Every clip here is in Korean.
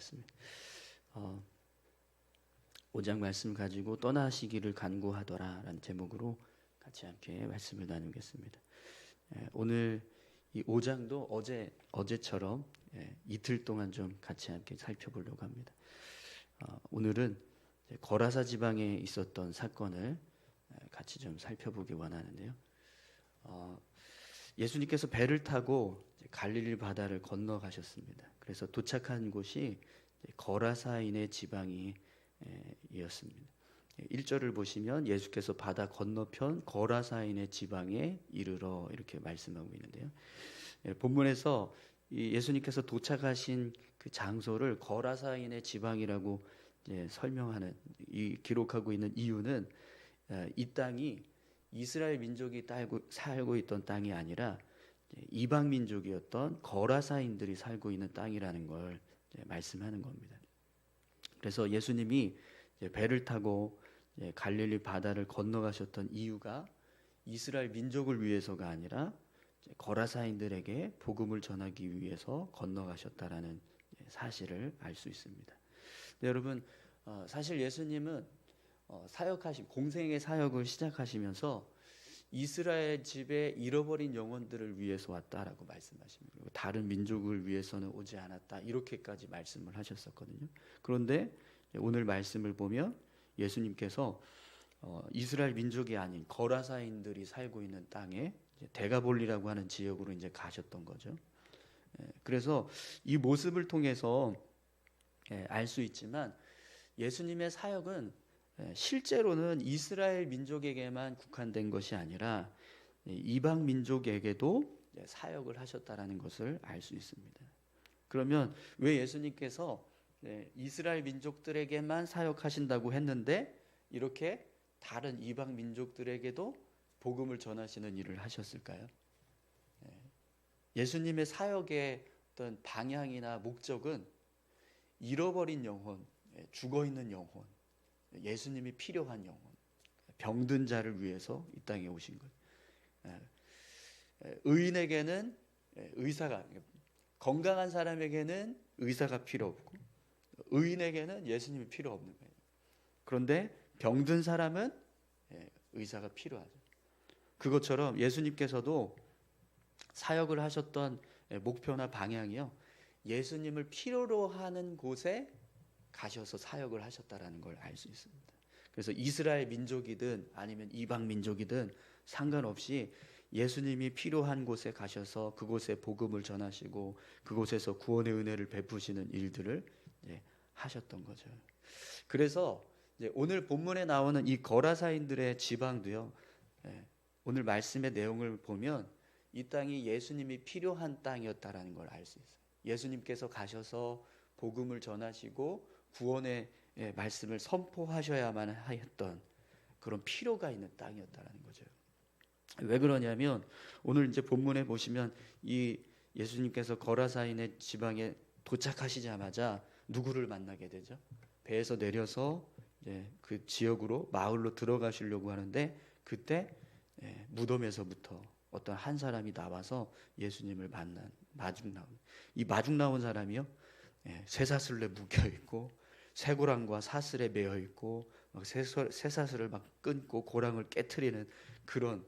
나누겠습니다. 5장 말씀 가지고 떠나시기를 간구하더라라는 제목으로 같이 함께 말씀을 나누겠습니다. 오늘 이 5장도 어제처럼 이틀 동안 좀 같이 함께 살펴보려고 합니다. 오늘은 거라사 지방에 있었던 사건을 같이 좀 살펴보기 원하는데요. 예수님께서 배를 타고 갈릴리 바다를 건너가셨습니다. 그래서 도착한 곳이 거라사인의 지방이 이었습니다. 1절을 보시면 예수께서 바다 건너편 거라사인의 지방에 이르러 이렇게 말씀하고 있는데요. 본문에서 예수님께서 도착하신 그 장소를 거라사인의 지방이라고 설명하는, 기록하고 있는 이유는 이 땅이 이스라엘 민족이 살고 있던 땅이 아니라 이방 민족이었던 거라사인들이 살고 있는 땅이라는 걸 말씀하는 겁니다. 그래서 예수님이 배를 타고 갈릴리 바다를 건너가셨던 이유가 이스라엘 민족을 위해서가 아니라 거라사인들에게 복음을 전하기 위해서 건너가셨다라는 사실을 알 수 있습니다. 여러분, 사실 예수님은 공생의 사역을 시작하시면서 이스라엘 집에 잃어버린 영혼들을 위해서 왔다라고 말씀하십니다. 그리고 다른 민족을 위해서는 오지 않았다, 이렇게까지 말씀을 하셨었거든요. 그런데 오늘 말씀을 보면 예수님께서 이스라엘 민족이 아닌 거라사인들이 살고 있는 땅에 데가볼리라고 하는 지역으로 이제 가셨던 거죠. 그래서 이 모습을 통해서 알 수 있지만 예수님의 사역은 실제로는 이스라엘 민족에게만 국한된 것이 아니라 이방 민족에게도 사역을 하셨다라는 것을 알 수 있습니다. 그러면 왜 예수님께서 이스라엘 민족들에게만 사역하신다고 했는데 이렇게 다른 이방 민족들에게도 복음을 전하시는 일을 하셨을까요? 예수님의 사역의 어떤 방향이나 목적은 잃어버린 영혼, 죽어있는 영혼, 예수님이 필요한 영혼, 병든 자를 위해서 이 땅에 오신 것. 의인에게는 건강한 사람에게는 의사가 필요 없고 의인에게는 예수님이 필요 없는 거예요. 그런데 병든 사람은 의사가 필요하죠. 그것처럼 예수님께서도 사역을 하셨던 목표나 방향이요, 예수님을 필요로 하는 곳에 가셔서 사역을 하셨다라는 걸 알 수 있습니다. 그래서 이스라엘 민족이든 아니면 이방 민족이든 상관없이 예수님이 필요한 곳에 가셔서 그곳에 복음을 전하시고 그곳에서 구원의 은혜를 베푸시는 일들을 하셨던 거죠. 그래서 오늘 본문에 나오는 이 거라사인들의 지방도요, 오늘 말씀의 내용을 보면 이 땅이 예수님이 필요한 땅이었다라는 걸 알 수 있어요. 예수님께서 가셔서 복음을 전하시고 구원의 말씀을 선포하셔야만 했던 그런 필요가 있는 땅이었다라는 거죠. 왜 그러냐면 오늘 이제 본문에 보시면 이 예수님께서 거라사인의 지방에 도착하시자마자 누구를 만나게 되죠? 배에서 내려서 그 지역으로 마을로 들어가시려고 하는데 그때 무덤에서부터 어떤 한 사람이 나와서 예수님을 마중 나온 사람이요, 쇠사슬에 묶여 있고 쇠고랑과 사슬에 매여 있고 쇠사슬을 막 끊고 고랑을 깨트리는 그런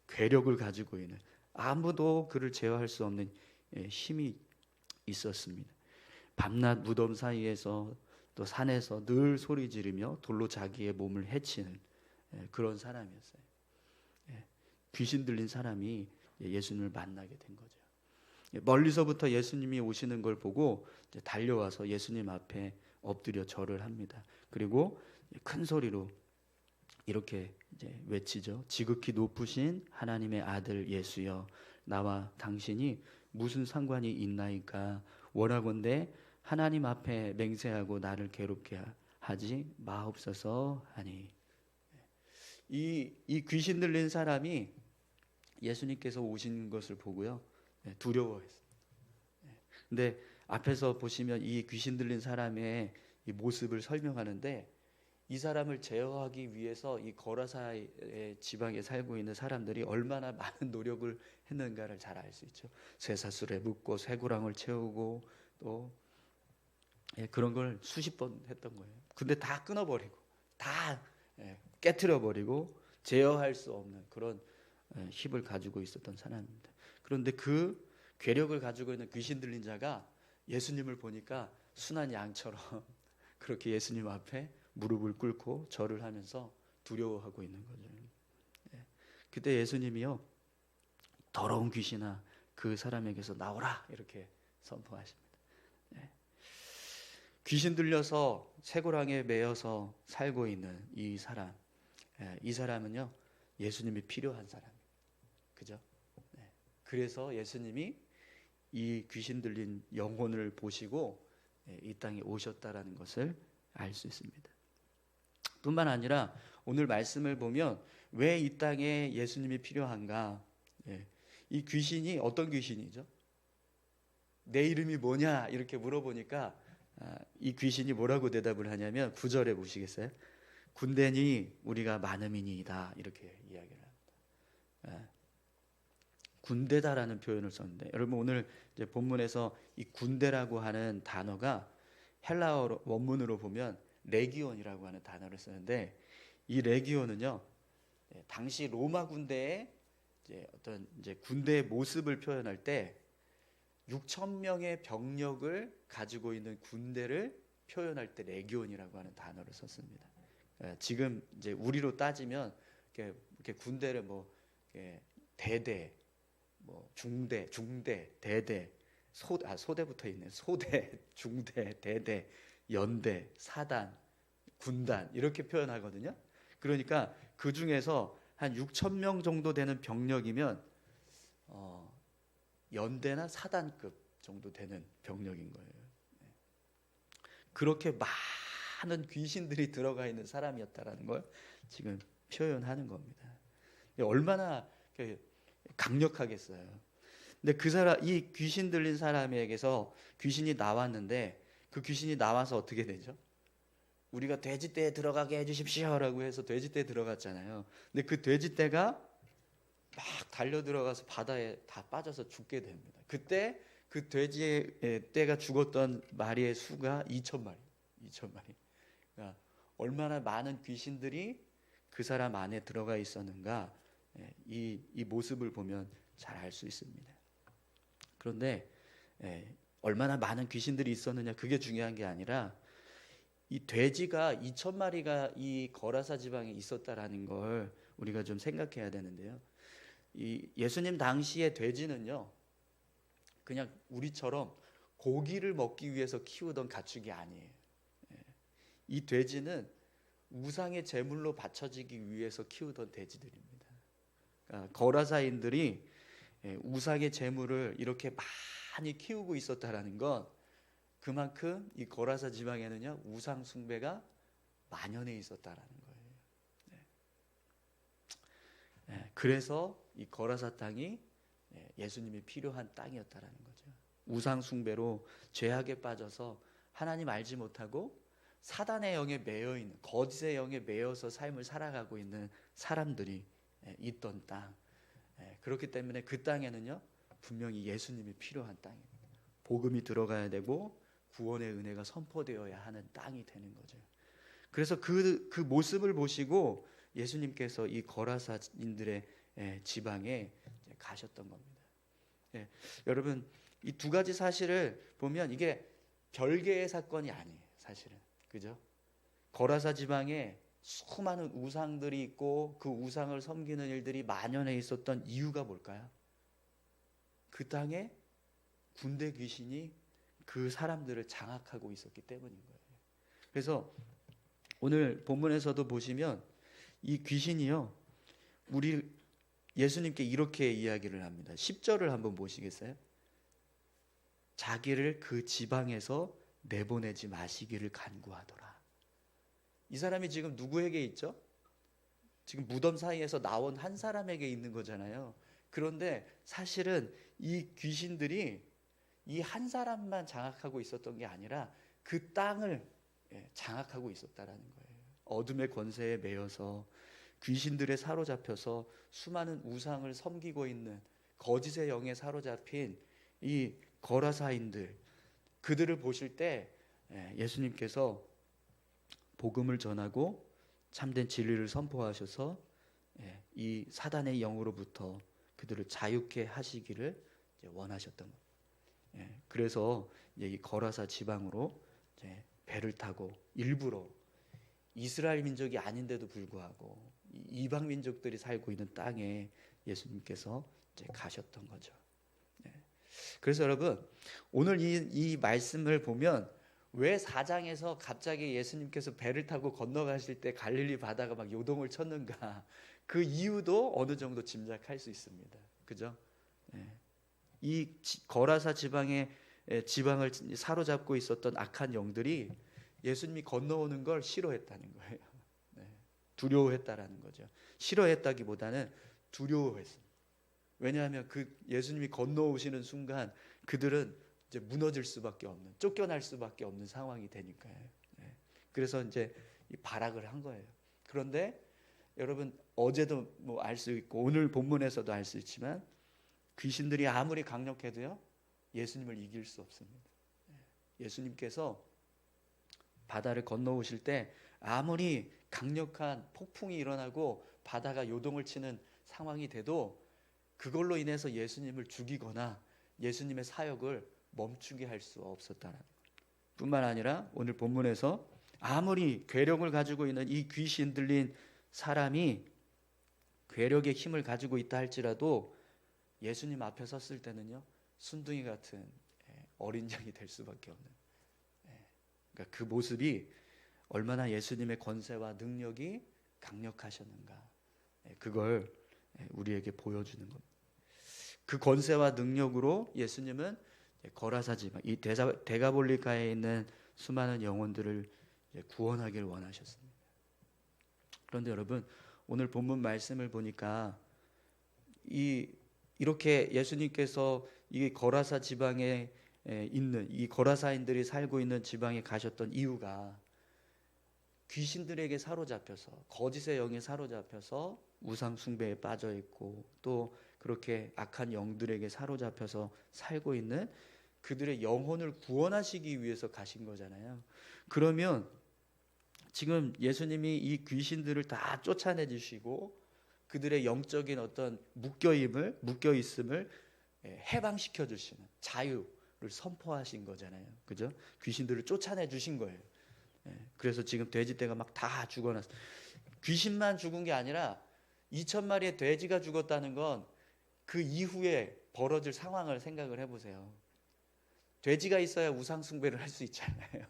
괴력을 가지고 있는, 아무도 그를 제어할 수 없는 힘이 있었습니다. 밤낮 무덤 사이에서 또 산에서 늘 소리 지르며 돌로 자기의 몸을 해치는 그런 사람이었어요. 귀신 들린 사람이 예수님을 만나게 된 거죠. 멀리서부터 예수님이 오시는 걸 보고 달려와서 예수님 앞에 엎드려 절을 합니다. 그리고 큰 소리로 이렇게 외치죠. 지극히 높으신 하나님의 아들 예수여, 나와 당신이 무슨 상관이 있나이까? 원하건대 하나님 앞에 맹세하고 나를 괴롭게 하지 마옵소서 하니. 이 귀신 들린 사람이 예수님께서 오신 것을 보고요, 두려워했어요. 근데 앞에서 보시면 이 귀신 들린 사람의 이 모습을 설명하는데 이 사람을 제어하기 위해서 이 거라사의 지방에 살고 있는 사람들이 얼마나 많은 노력을 했는가를 잘 알 수 있죠. 쇠사슬에 묶고 쇠고랑을 채우고 또 그런 걸 수십 번 했던 거예요. 근데 다 끊어버리고 다 깨트려버리고 제어할 수 없는 그런 힘을 가지고 있었던 사람입니다. 그런데 그 괴력을 가지고 있는 귀신 들린 자가 예수님을 보니까 순한 양처럼 그렇게 예수님 앞에 무릎을 꿇고 절을 하면서 두려워하고 있는 거죠. 그때 예수님이요, 더러운 귀신아 그 사람에게서 나오라 이렇게 선포하십니다. 귀신 들려서 쇠고랑에 매여서 살고 있는 이 사람, 이 사람은요 예수님이 필요한 사람이에요. 그죠? 그래서 예수님이 이 귀신 들린 영혼을 보시고 이 땅에 오셨다라는 것을 알 수 있습니다. 뿐만 아니라 오늘 말씀을 보면 왜 이 땅에 예수님이 필요한가? 이 귀신이 어떤 귀신이죠? 내 이름이 뭐냐? 이렇게 물어보니까 이 귀신이 뭐라고 대답을 하냐면 9절에 보시겠어요? 군대니 우리가 많음이니이다 이렇게 이야기를 합니다. 군대다라는 표현을 썼는데 여러분 오늘 이제 본문에서 이 군대라고 하는 단어가 헬라어 원문으로 보면 레기온이라고 하는 단어를 쓰는데 이 레기온은요 당시 로마 군대의 어떤 군대의 모습을 표현할 때 6천 명의 병력을 가지고 있는 군대를 표현할 때 레기온이라고 하는 단어를 썼습니다. 지금 이제 우리로 따지면 이렇게 군대를 대대, 중대, 대대, 소대부터 있네. 소대, 중대, 대대, 연대, 사단, 군단 이렇게 표현하거든요. 그러니까 그 중에서 한 6천 명 정도 되는 병력이면 연대나 사단급 정도 되는 병력인 거예요. 그렇게 많은 귀신들이 들어가 있는 사람이었다라는 걸 지금 표현하는 겁니다. 얼마나 강력하겠어요. 근데 이 귀신 들린 사람에게서 귀신이 나왔는데 그 귀신이 나와서 어떻게 되죠? 우리가 돼지떼에 들어가게 해주십시오라고 해서 돼지떼에 들어갔잖아요. 근데 그 돼지떼가 막 달려 들어가서 바다에 다 빠져서 죽게 됩니다. 그때 그 돼지떼가 죽었던 마리의 수가 2,000마리. 그러니까 얼마나 많은 귀신들이 그 사람 안에 들어가 있었는가 이 모습을 보면 잘 알 수 있습니다. 그런데 얼마나 많은 귀신들이 있었느냐 그게 중요한 게 아니라 이 돼지가 2,000마리가 이 거라사 지방에 있었다라는 걸 우리가 좀 생각해야 되는데요. 이 예수님 당시의 돼지는요 그냥 우리처럼 고기를 먹기 위해서 키우던 가축이 아니에요. 이 돼지는 우상의 제물로 바쳐지기 위해서 키우던 돼지들입니다. 그러니까 거라사인들이 우상의 제물을 이렇게 많이 키우고 있었다라는 건 그만큼 이 거라사 지방에는요 우상 숭배가 만연해 있었다라는 거예요. 그래서 이 거라사 땅이 예수님이 필요한 땅이었다라는 거죠. 우상 숭배로 죄악에 빠져서 하나님 알지 못하고 사단의 영에 매여 있는 거짓의 영에 매여서 삶을 살아가고 있는 사람들이 있던 땅. 그렇기 때문에 그 땅에는요 분명히 예수님이 필요한 땅입니다. 복음이 들어가야 되고 구원의 은혜가 선포되어야 하는 땅이 되는 거죠. 그래서 그 모습을 보시고 예수님께서 이 거라사인들의 지방에 가셨던 겁니다. 여러분 이 두 가지 사실을 보면 이게 별개의 사건이 아니에요. 사실은 그죠? 거라사 지방에 수많은 우상들이 있고 그 우상을 섬기는 일들이 만연해 있었던 이유가 뭘까요? 그 땅에 군대 귀신이 그 사람들을 장악하고 있었기 때문인 거예요. 그래서 오늘 본문에서도 보시면 이 귀신이요 우리 예수님께 이렇게 이야기를 합니다. 10절을 한번 보시겠어요? 자기를 그 지방에서 내보내지 마시기를 간구하더라. 이 사람이 지금 누구에게 있죠? 지금 무덤 사이에서 나온 한 사람에게 있는 거잖아요. 그런데 사실은 이 귀신들이 이 한 사람만 장악하고 있었던 게 아니라 그 땅을 장악하고 있었다라는 거예요. 어둠의 권세에 매여서 귀신들에 사로잡혀서 수많은 우상을 섬기고 있는 거짓의 영에 사로잡힌 이 거라사인들, 그들을 보실 때 예수님께서 복음을 전하고 참된 진리를 선포하셔서 이 사단의 영으로부터 그들을 자유케 하시기를 원하셨던 거예요. 그래서 이 거라사 지방으로 배를 타고 일부러 이스라엘 민족이 아닌데도 불구하고 이방 민족들이 살고 있는 땅에 예수님께서 가셨던 거죠. 그래서 여러분, 오늘 이 말씀을 보면 왜 4장에서 갑자기 예수님께서 배를 타고 건너가실 때 갈릴리 바다가 막 요동을 쳤는가, 그 이유도 어느 정도 짐작할 수 있습니다. 그죠? 이 거라사 지방을 사로잡고 있었던 악한 영들이 예수님이 건너오는 걸 싫어했다는 거예요. 두려워했다라는 거죠. 싫어했다기보다는 두려워했습니다. 왜냐하면 그 예수님이 건너오시는 순간 그들은 이제 무너질 수밖에 없는, 쫓겨날 수밖에 없는 상황이 되니까요. 그래서 이제 발악을 한 거예요. 그런데 여러분, 어제도 뭐 알 수 있고 오늘 본문에서도 알 수 있지만 귀신들이 아무리 강력해도요 예수님을 이길 수 없습니다. 예수님께서 바다를 건너오실 때 아무리 강력한 폭풍이 일어나고 바다가 요동을 치는 상황이 돼도 그걸로 인해서 예수님을 죽이거나 예수님의 사역을 멈추게 할 수 없었다는 것. 뿐만 아니라 오늘 본문에서 아무리 괴력을 가지고 있는 이 귀신 들린 사람이 괴력의 힘을 가지고 있다 할지라도 예수님 앞에 섰을 때는요 순둥이 같은 어린 양이 될 수밖에 없는, 그러니까 그 모습이 얼마나 예수님의 권세와 능력이 강력하셨는가, 그걸 우리에게 보여주는 겁니다. 그 권세와 능력으로 예수님은 거라사 지방, 이 데가볼리가에 있는 수많은 영혼들을 구원하길 원하셨습니다. 그런데 여러분, 오늘 본문 말씀을 보니까 이렇게 예수님께서 이 거라사 지방에 있는 이 거라사인들이 살고 있는 지방에 가셨던 이유가 귀신들에게 사로잡혀서, 거짓의 영에 사로잡혀서 우상 숭배에 빠져 있고 또 그렇게 악한 영들에게 사로잡혀서 살고 있는 그들의 영혼을 구원하시기 위해서 가신 거잖아요. 그러면 지금 예수님이 이 귀신들을 다 쫓아내 주시고 그들의 영적인 어떤 묶여 있음을 해방시켜 주시는 자유를 선포하신 거잖아요. 그죠? 귀신들을 쫓아내 주신 거예요. 그래서 지금 돼지떼가 막 다 죽어났어. 귀신만 죽은 게 아니라 2,000마리의 돼지가 죽었다는 건 그 이후에 벌어질 상황을 생각을 해보세요. 돼지가 있어야 우상 숭배를 할 수 있잖아요.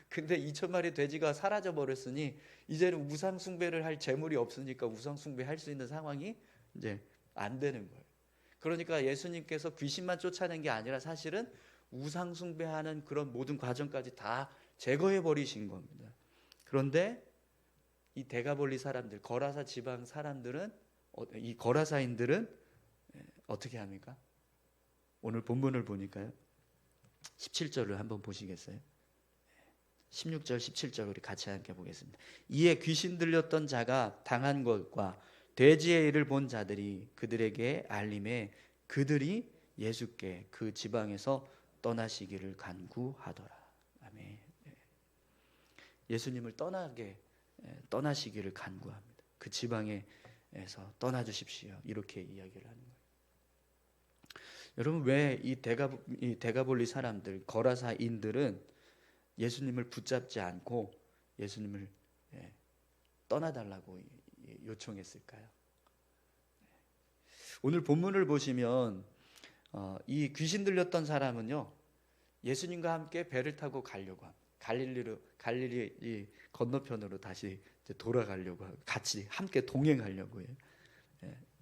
근데 2,000마리 돼지가 사라져 버렸으니 이제는 우상 숭배를 할 재물이 없으니까 우상 숭배할 수 있는 상황이 이제 안 되는 거예요. 그러니까 예수님께서 귀신만 쫓아낸 게 아니라 사실은 우상 숭배하는 그런 모든 과정까지 다 제거해 버리신 겁니다. 그런데 이 데가볼리 사람들, 거라사 지방 사람들은, 이 거라사인들은 어떻게 합니까? 오늘 본문을 보니까요 17절을 한번 보시겠어요? 16절 17절 우리 같이 함께 보겠습니다. 이에 귀신 들렸던 자가 당한 것과 돼지의 일을 본 자들이 그들에게 알림해 그들이 예수께 그 지방에서 떠나시기를 간구하더라. 아멘. 예수님을 떠나시기를 간구합니다. 그 지방에서 떠나 주십시오. 이렇게 이야기를 하는 거예요. 여러분, 왜 이 데가볼리 사람들, 거라사인들은 예수님을 붙잡지 않고 예수님을 떠나달라고 요청했을까요? 오늘 본문을 보시면 이 귀신 들렸던 사람은요 예수님과 함께 배를 타고 가려고 합니다. 갈릴리 건너편으로 다시 돌아가려고 하고 같이 함께 동행하려고 해요.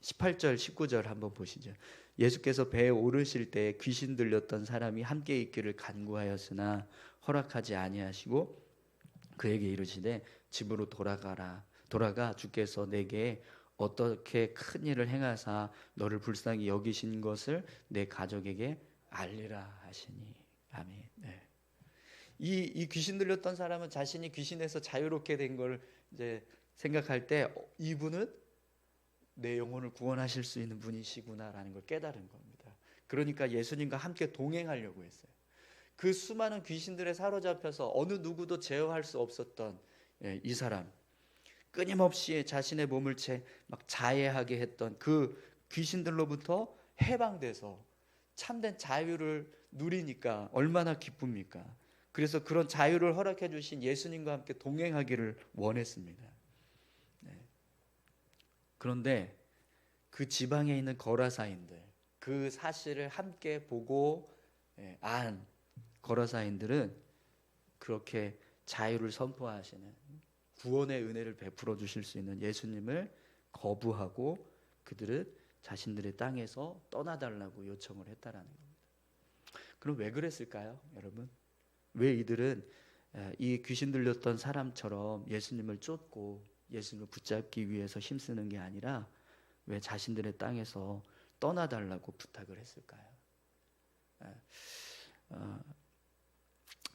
18절 19절 한번 보시죠. 예수께서 배에 오르실 때 귀신 들렸던 사람이 함께 있기를 간구하였으나 허락하지 아니하시고 그에게 이르시되 집으로 돌아가 주께서 내게 어떻게 큰 일을 행하사 너를 불쌍히 여기신 것을 내 가족에게 알리라 하시니. 아멘. 이 귀신 들렸던 사람은 자신이 귀신에서 자유롭게 된 걸 이제 생각할 때 이분은 내 영혼을 구원하실 수 있는 분이시구나라는 걸 깨달은 겁니다. 그러니까 예수님과 함께 동행하려고 했어요. 그 수많은 귀신들에 사로잡혀서 어느 누구도 제어할 수 없었던 이 사람, 끊임없이 자신의 몸을 막 자해하게 했던 그 귀신들로부터 해방돼서 참된 자유를 누리니까 얼마나 기쁩니까? 그래서 그런 자유를 허락해 주신 예수님과 함께 동행하기를 원했습니다. 그런데 그 지방에 있는 거라사인들, 그 사실을 함께 보고 안 거라사인들은 그렇게 자유를 선포하시는, 구원의 은혜를 베풀어 주실 수 있는 예수님을 거부하고 그들은 자신들의 땅에서 떠나달라고 요청을 했다라는 겁니다. 그럼 왜 그랬을까요, 여러분? 왜 이들은 이 귀신 들렸던 사람처럼 예수님을 쫓고 예수님을 붙잡기 위해서 힘쓰는 게 아니라 왜 자신들의 땅에서 떠나달라고 부탁을 했을까요?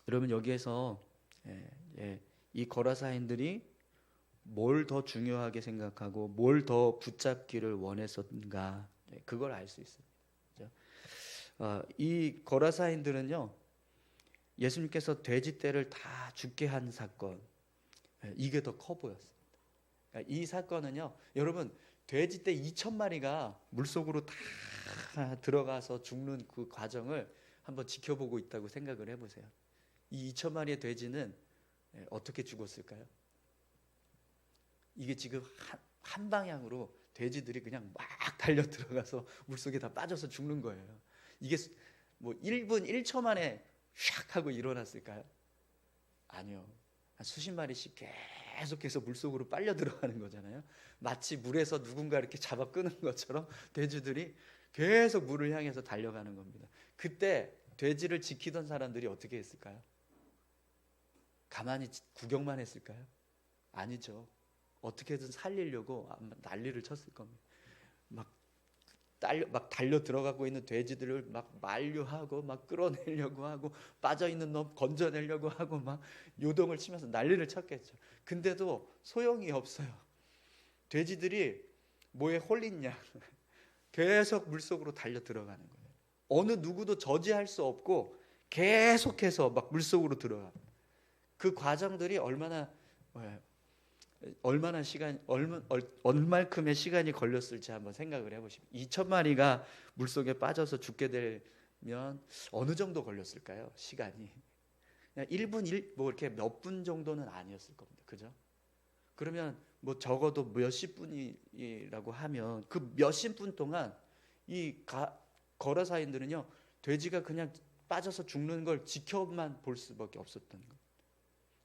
여러분, 여기에서 이 거라사인들이 뭘 더 중요하게 생각하고 뭘 더 붙잡기를 원했었는가, 그걸 알 수 있습니다. 이 거라사인들은요, 예수님께서 돼지떼를 다 죽게 한 사건, 이게 더 커 보였습니다. 이 사건은요, 여러분, 돼지떼 2,000마리가 물속으로 다 들어가서 죽는 그 과정을 한번 지켜보고 있다고 생각을 해보세요. 이 2,000마리의 돼지는 어떻게 죽었을까요? 이게 지금 한 방향으로 돼지들이 그냥 막 달려 들어가서 물속에 다 빠져서 죽는 거예요. 이게 뭐 1분 1초 만에 샥 하고 일어났을까요? 아니요. 한 수십 마리씩 계속해서 물속으로 빨려 들어가는 거잖아요. 마치 물에서 누군가 이렇게 잡아 끄는 것처럼 돼지들이 계속 물을 향해서 달려가는 겁니다. 그때 돼지를 지키던 사람들이 어떻게 했을까요? 가만히 구경만 했을까요? 아니죠. 어떻게든 살리려고 난리를 쳤을 겁니다. 막 달려 들어가고 있는 돼지들을 막 만류하고 막 끌어내려고 하고 빠져있는 놈 건져내려고 하고 막 요동을 치면서 난리를 쳤겠죠. 근데도 소용이 없어요. 돼지들이 뭐에 홀린 양 계속 물속으로 달려 들어가는 거예요. 어느 누구도 저지할 수 없고 계속해서 막 물속으로 들어갑니다. 그 과정들이 얼만큼의 시간이 걸렸을지 한번 생각을 해보시면, 2,000마리가 물속에 빠져서 죽게 되면 어느 정도 걸렸을까요? 시간이 그냥 1분 뭐 이렇게 몇 분 정도는 아니었을 겁니다. 그죠? 그러면 뭐 적어도 몇십 분이라고 하면 그 몇십 분 동안 이 거라사인들은요, 돼지가 그냥 빠져서 죽는 걸 지켜만 볼 수밖에 없었던 거예요.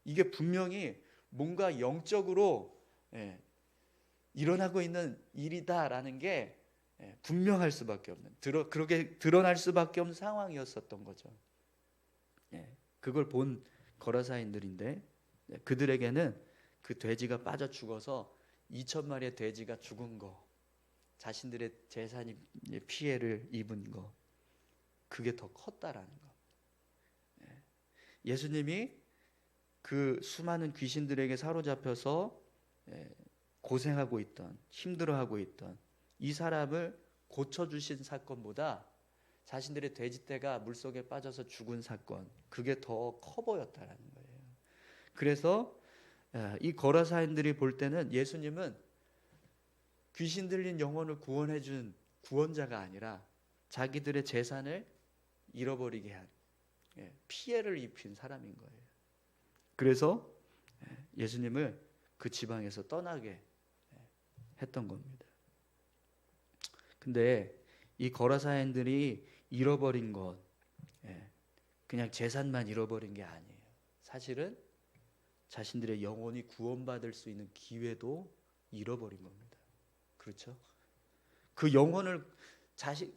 이게 분명히 뭔가 영적으로 일어나고 있는 일이다라는 게 분명할 수밖에 없는, 그렇게 드러날 수밖에 없는 상황이었었던 거죠. 그걸 본 거라사인들인데, 그들에게는 그 돼지가 빠져 죽어서 2,000마리의 돼지가 죽은 거, 자신들의 재산이 피해를 입은 거, 그게 더 컸다라는 거. 예수님이 그 수많은 귀신들에게 사로잡혀서 고생하고 있던, 힘들어하고 있던 이 사람을 고쳐주신 사건보다 자신들의 돼지떼가 물속에 빠져서 죽은 사건, 그게 더 커 보였다라는 거예요. 그래서 이 거라사인들이 볼 때는 예수님은 귀신 들린 영혼을 구원해 준 구원자가 아니라 자기들의 재산을 잃어버리게 한, 피해를 입힌 사람인 거예요. 그래서 예수님을 그 지방에서 떠나게 했던 겁니다. 근데 이 거라사인들이 잃어버린 것, 그냥 재산만 잃어버린 게 아니에요. 사실은 자신들의 영혼이 구원받을 수 있는 기회도 잃어버린 겁니다. 그렇죠? 그 영혼을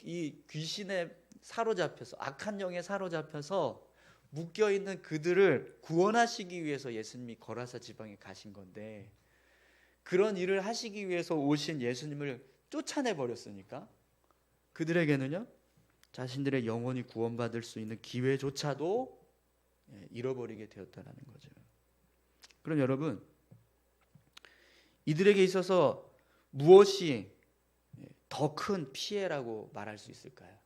이 귀신에 사로잡혀서, 악한 영에 사로잡혀서 묶여있는 그들을 구원하시기 위해서 예수님이 거라사 지방에 가신 건데, 그런 일을 하시기 위해서 오신 예수님을 쫓아내 버렸으니까 그들에게는요, 자신들의 영혼이 구원받을 수 있는 기회조차도 잃어버리게 되었다는 거죠. 그럼 여러분, 이들에게 있어서 무엇이 더 큰 피해라고 말할 수 있을까요?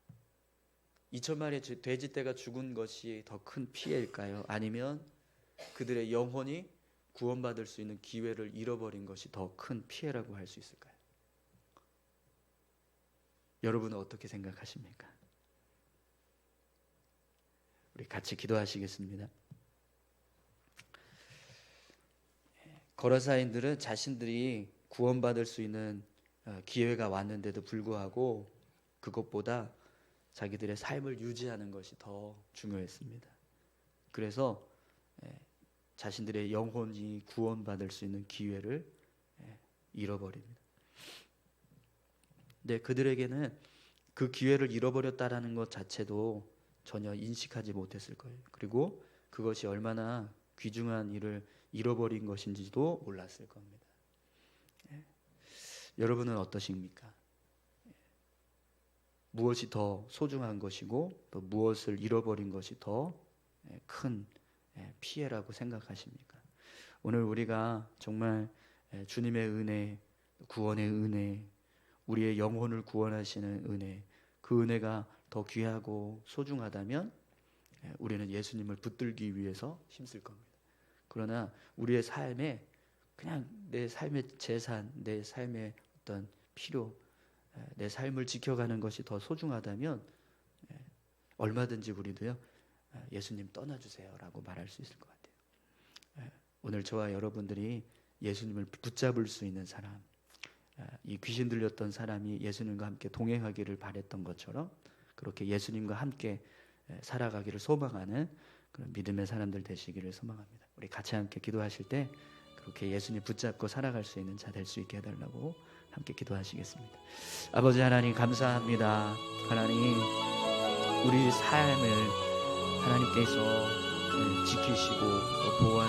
2,000마리의 돼지떼가 죽은 것이 더 큰 피해일까요? 아니면 그들의 영혼이 구원받을 수 있는 기회를 잃어버린 것이 더 큰 피해라고 할 수 있을까요? 여러분은 어떻게 생각하십니까? 우리 같이 기도하시겠습니다. 거라사인들은 자신들이 구원받을 수 있는 기회가 왔는데도 불구하고 그것보다 자기들의 삶을 유지하는 것이 더 중요했습니다. 그래서 자신들의 영혼이 구원받을 수 있는 기회를 잃어버립니다. 근데 그들에게는 그 기회를 잃어버렸다라는 것 자체도 전혀 인식하지 못했을 거예요. 그리고 그것이 얼마나 귀중한 일을 잃어버린 것인지도 몰랐을 겁니다. 여러분은 어떠십니까? 무엇이 더 소중한 것이고 또 무엇을 잃어버린 것이 더 큰 피해라고 생각하십니까? 오늘 우리가 정말 주님의 은혜, 구원의 은혜, 우리의 영혼을 구원하시는 은혜, 그 은혜가 더 귀하고 소중하다면 우리는 예수님을 붙들기 위해서 힘쓸 겁니다. 그러나 우리의 삶에 그냥 내 삶의 재산, 내 삶의 어떤 필요, 내 삶을 지켜가는 것이 더 소중하다면 얼마든지 우리도요, 예수님 떠나주세요 라고 말할 수 있을 것 같아요. 오늘 저와 여러분들이 예수님을 붙잡을 수 있는 사람, 이 귀신 들렸던 사람이 예수님과 함께 동행하기를 바랬던 것처럼 그렇게 예수님과 함께 살아가기를 소망하는 그런 믿음의 사람들 되시기를 소망합니다. 우리 같이 함께 기도하실 때 그렇게 예수님 붙잡고 살아갈 수 있는 자 될 수 있게 해달라고 함께 기도하시겠습니다. 아버지 하나님 감사합니다. 하나님 우리 삶을 하나님께서 지키시고 보호하시고